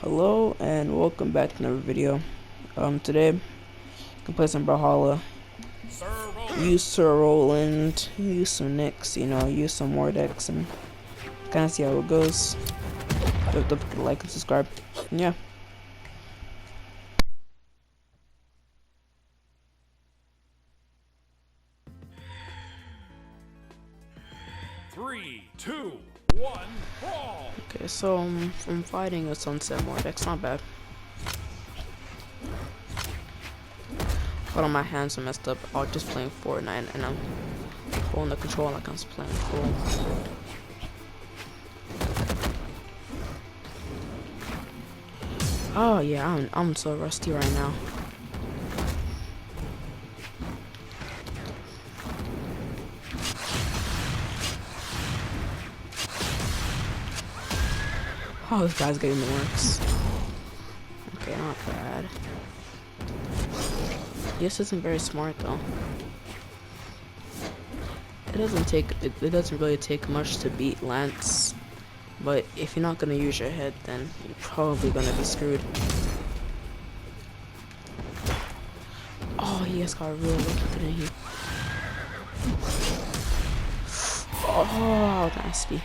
Hello and welcome back to another video. Today you can play some Brawlhalla. Use Sir Roland, use some Nicks, use some more decks and kind of see how it goes. Don't forget to like and subscribe. And yeah. Three, two, one, brawl! Okay, so I'm fighting a Sunset more deck's not bad. But on my hands are messed up. I was just playing Fortnite and I'm holding the control like I'm playing full. Oh yeah, I'm so rusty right now. Oh, this guy's getting the works. Okay, not bad. This isn't very smart though. It doesn't really take much to beat Lance, but if you're not gonna use your head, then you're probably gonna be screwed. Oh, he just got real lucky, didn't he? Oh, nasty.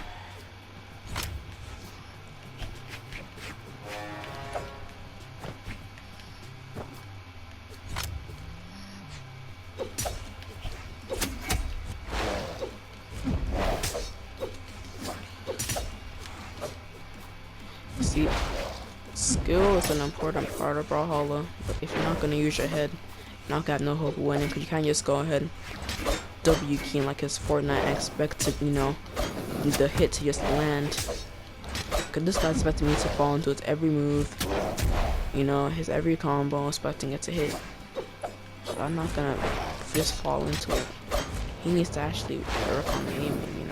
See, skill is an important part of Brawlhalla, but if you're not gonna use your head, you're not gonna have no hope of winning, because you can't just go ahead W keying like his Fortnite expected, the hit to just land. Because this guy's expecting me to fall into his every move, his every combo, expecting it to hit. So I'm not gonna just fall into it. He needs to actually work on the aiming,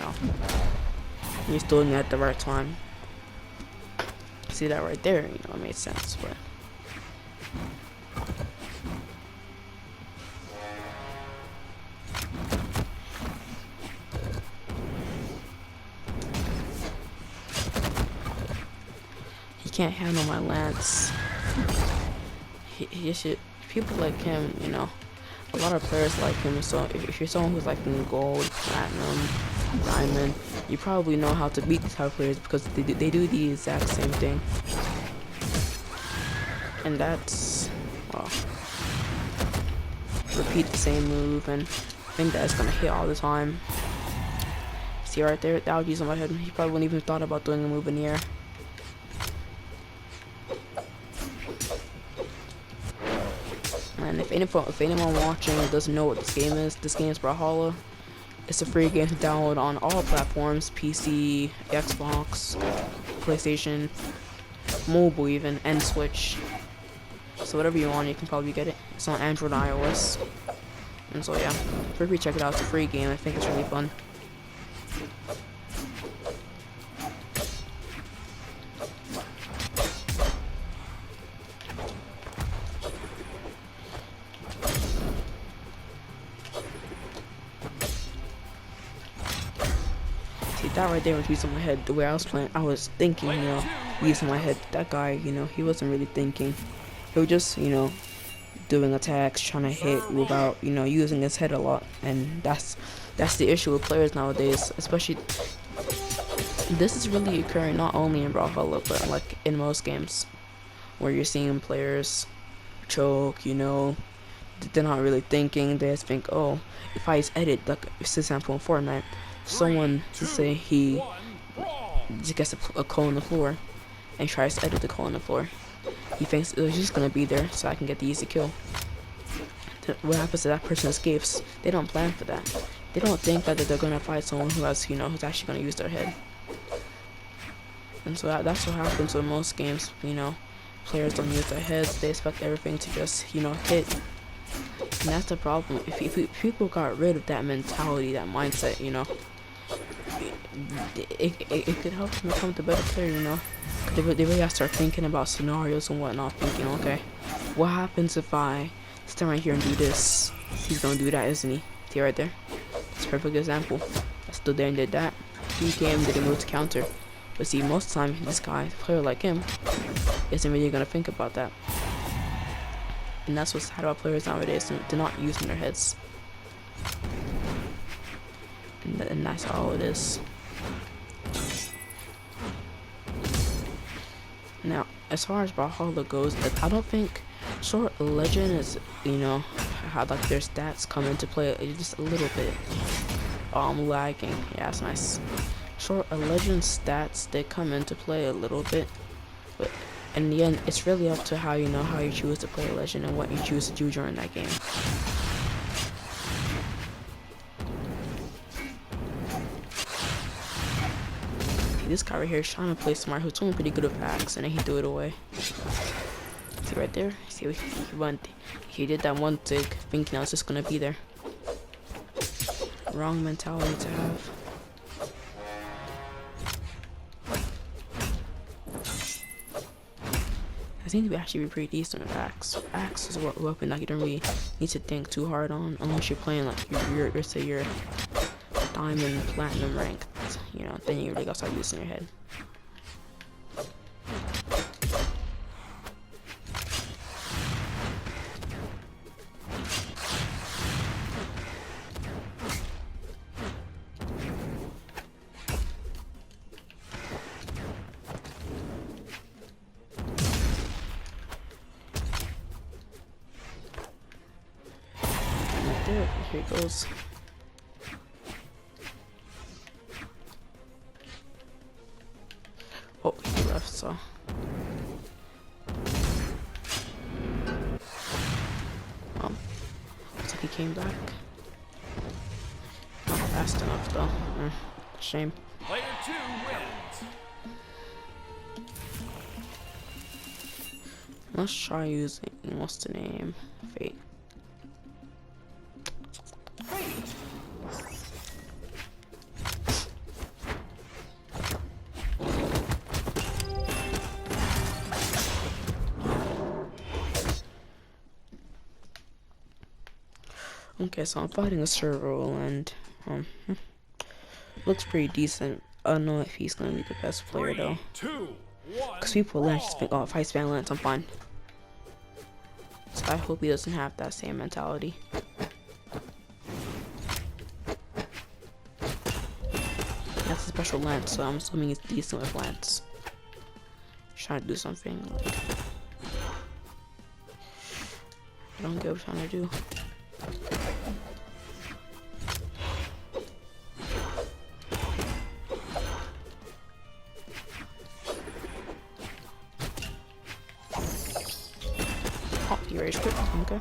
He's doing it at the right time. See that right there, it made sense, but he can't handle my Lance. He should, people like him, a lot of players like him, so if you're someone who's like in gold, platinum, diamond, you probably know how to beat these type of players because they do the exact same thing. And that's, well, repeat the same move and think that's gonna hit all the time. See right there, that was using my head. He probably wouldn't even thought about doing a move in the air. And if anyone watching doesn't know what this game is Brawlhalla. It's a free game to download on all platforms: PC, Xbox, PlayStation, mobile even, and Switch. So whatever you want, you can probably get it. It's on Android and iOS. And so yeah, feel free to check it out. It's a free game. I think it's really fun. That right there was using my head. The way I was playing, I was thinking, using my head. That guy, he wasn't really thinking. He was just, doing attacks, trying to hit without, using his head a lot. And that's the issue with players nowadays. Especially, this is really occurring not only in Brawlhalla, but like in most games, where you're seeing players choke. They're not really thinking. They just think, oh, if I just edit, like for example in Fortnite. Someone to say he just gets a coal on the floor and tries to edit the coal on the floor. He thinks it's just gonna be there so I can get the easy kill. What happens to that person escapes? They don't plan for that. They don't think that they're gonna fight someone who has, who's actually gonna use their head. And so that's what happens with most games. Players don't use their heads. They expect everything to just, hit. And that's the problem. If people got rid of that mentality, that mindset, it could help them become the better player, They really have to start thinking about scenarios and whatnot, thinking, okay, what happens if I stand right here and do this? He's gonna do that, isn't he? See right there? It's a perfect example. I stood there and did that. He came, did a move to counter. But see, most of the time, this guy, a player like him, isn't really gonna think about that. And that's what's sad about players nowadays. They're not using their heads. And that's all it is. Now, as far as Brawlhalla goes, I don't think Short Legend is, you know, how like their stats come into play just a little bit. Oh, I'm lagging. Yeah, that's nice. Short Legend stats, they come into play a little bit, but in the end, it's really up to how you choose to play a Legend and what you choose to do during that game. This guy right here is trying to play smart. Who's doing pretty good with axe, and then he threw it away. See right there? See what he went. He did that one thing, thinking I was just gonna be there. Wrong mentality to have. I think we actually be pretty decent with axe. Axe is a weapon that you don't really need to think too hard on, unless you're playing like you're diamond, platinum rank. You know, then you really gotta start using your head. Right there, here it goes. Oh, he left, so. Looks like he came back. Not fast enough, though. Shame. Player 2 wins. Let's try using, what's the name? Fate. Okay, so I'm fighting a serval and looks pretty decent. I don't know if he's gonna be the best player though. 3, 2, 1, Cause people Lance just think, oh, if I spam Lance, I'm fine. So I hope he doesn't have that same mentality. That's a special Lance, so I'm assuming he's decent with Lance. He's trying to do something like I don't get what he's trying to do. Oh, he raised it. Okay.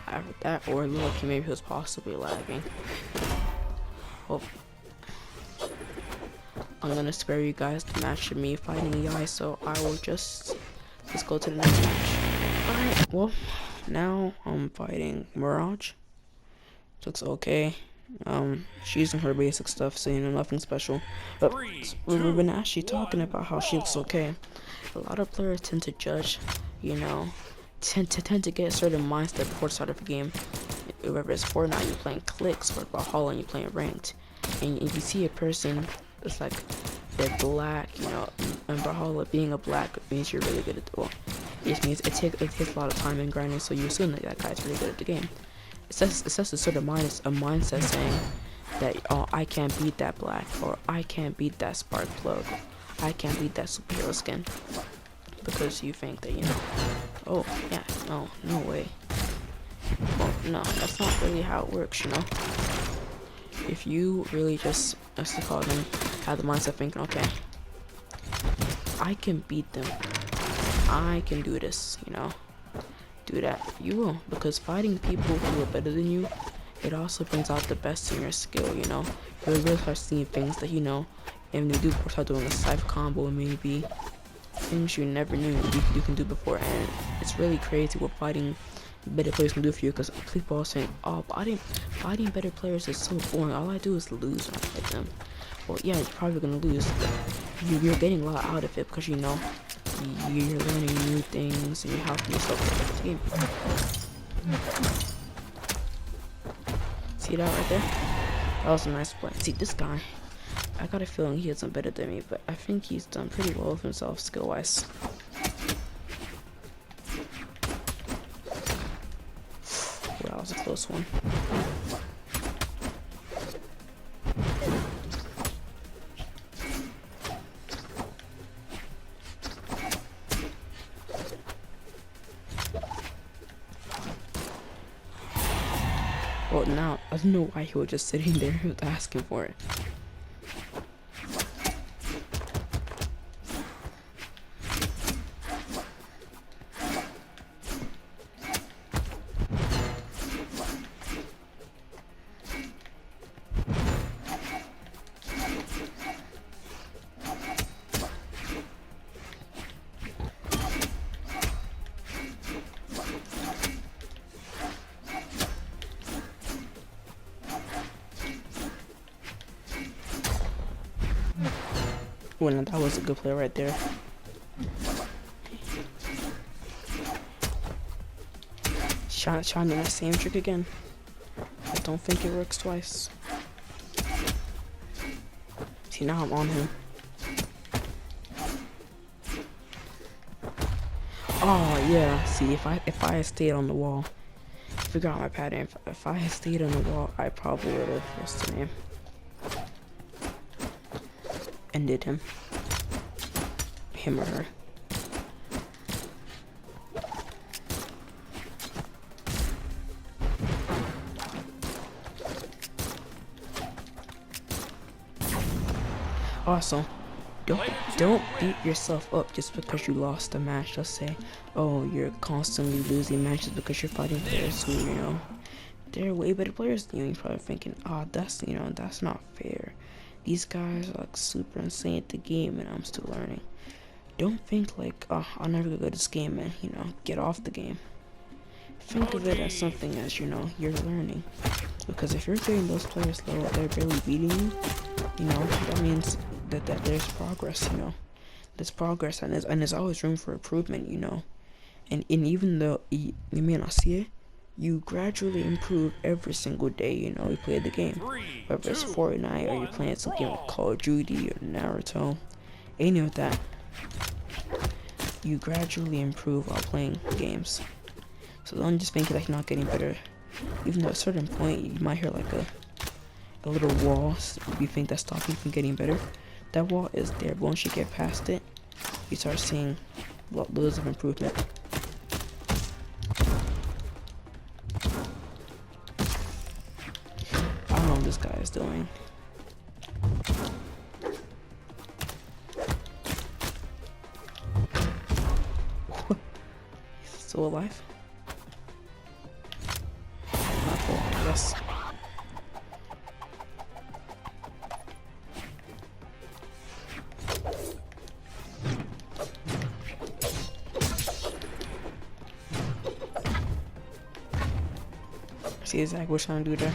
Either that or look, maybe he was possibly lagging. Well, I'm gonna spare you guys the match of me fighting Yai, so I will just go to the next match. Alright, well, now I'm fighting Mirage. Looks okay. She's using her basic stuff, so you know, nothing special. But we've been actually talking about how she looks okay. A lot of players tend to judge, you know, tend to get a certain mindset before the start of the game. Whether it's Fortnite, you're playing clicks, or Brawlhalla, and you're playing ranked, and if you see a person that's like they're black, you know, and Brawlhalla being a black means you're really good at well, it means it takes a lot of time and grinding, so you assume that guy's really good at the game. It's just a sort of mindset saying that, oh, I can't beat that black, or I can't beat that spark plug, I can't beat that superhero skin, because you think that, you know, oh yeah, no way. Well, no, that's not really how it works, you know. If you really just, as to call them, have the mindset thinking, okay, I can beat them, I can do this, you know, do that, you will, because fighting people who are better than you, it also brings out the best in your skill, you know. You'll really start seeing things that, you know, and you do start doing a scythe combo, maybe things you never knew you can do before, and it's really crazy what fighting better players can do for you, because people are saying, oh, fighting better players is so boring, all I do is lose when I fight them. Well, yeah, you're probably gonna lose, but you're getting a lot out of it, because, you know, you're learning new things and you're helping yourself get the game. See that right there? That was a nice play. See, this guy, I got a feeling he isn't better than me, but I think he's done pretty well with himself skill-wise. Well, that was a close one. Well, now I don't know why he was just sitting there. He was asking for it. Well, now that was a good play right there. Trying that same trick again. I don't think it works twice. See, now I'm on him. Oh yeah. See, if I had stayed on the wall, figure out my pattern. If I had stayed on the wall, I probably would have, what's the name? Ended him. Him or her. Also, don't beat yourself up just because you lost a match. Just say, oh, you're constantly losing matches because you're fighting players who, you know, they're way better players than you. You're probably thinking, oh, that's, you know, that's not fair. These guys are like super insane at the game and I'm still learning. Don't think like, oh, I'll never get good at this game and, you know, get off the game. Think of it as something as, you know, you're learning. Because if you're getting those players low, they're barely beating you, you know, that means that there's progress, you know. There's progress and there's always room for improvement, you know. And even though you may not see it, you gradually improve every single day, you know, you play the game. Whether it's Fortnite or you're playing something like Call of Duty or Naruto, any of that, you gradually improve while playing games. So don't just think like you're not getting better. Even though at a certain point you might hear like a little wall you think that's stopping you from getting better. That wall is there, but once you get past it, you start seeing loads of improvement. I don't know what this guy is doing. He's still alive? Not cool, I guess. See exactly what I'm trying to do there.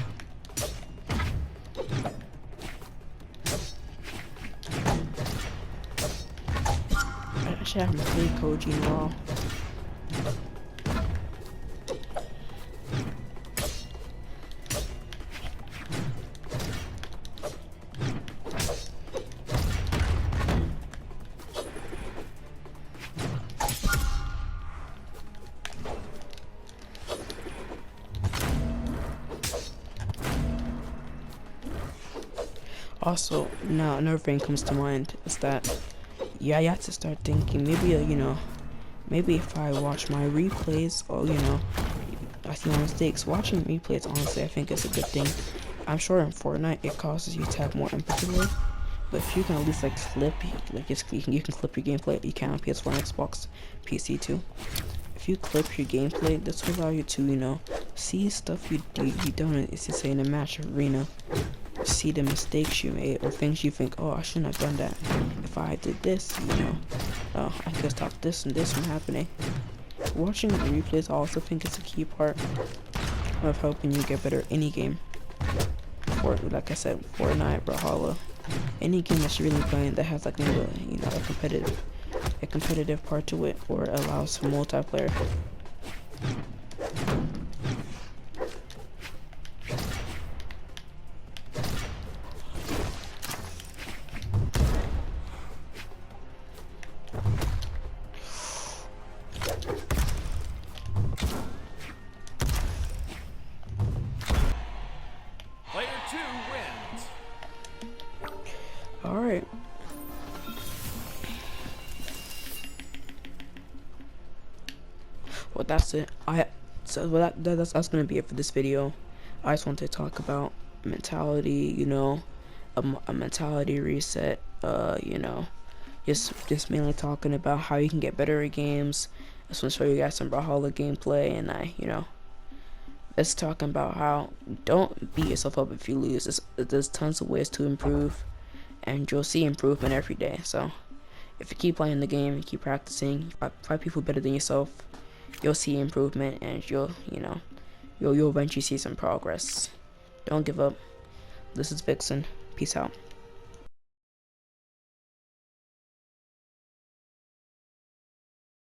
I should have my free Koji in the wall. Also, now another thing comes to mind is that, yeah, you have to start thinking, maybe, you know, maybe if I watch my replays, or, you know, I see my mistakes. Watching replays, honestly, I think is a good thing. I'm sure in Fortnite it causes you to have more empathy with, but if you can at least, like, clip, like, you can clip your gameplay, you can on PS4 and Xbox, PC too. If you clip your gameplay, this will allow you to, you know, see stuff you don't, it's to say in a match arena. See the mistakes you made or things you think, oh, I shouldn't have done that. If I did this, you know, I could stop this and this from happening. Watching the replays, I also think is a key part of helping you get better at any game. Or, like I said, Fortnite, Brawlhalla, any game that you're really playing that has like you know, a competitive part to it, or allows for multiplayer. wins. All right. Well, that's it. That's gonna be it for this video. I just want to talk about mentality. You know, a mentality reset. You know, just mainly talking about how you can get better at games. I just want to show you guys some Brawlhalla gameplay, and let's talking about how don't beat yourself up if you lose. There's tons of ways to improve, and you'll see improvement every day. So if you keep playing the game, you keep practicing, fight people better than yourself, you'll see improvement, and you'll eventually see some progress. Don't give up. This is Vixen. Peace out.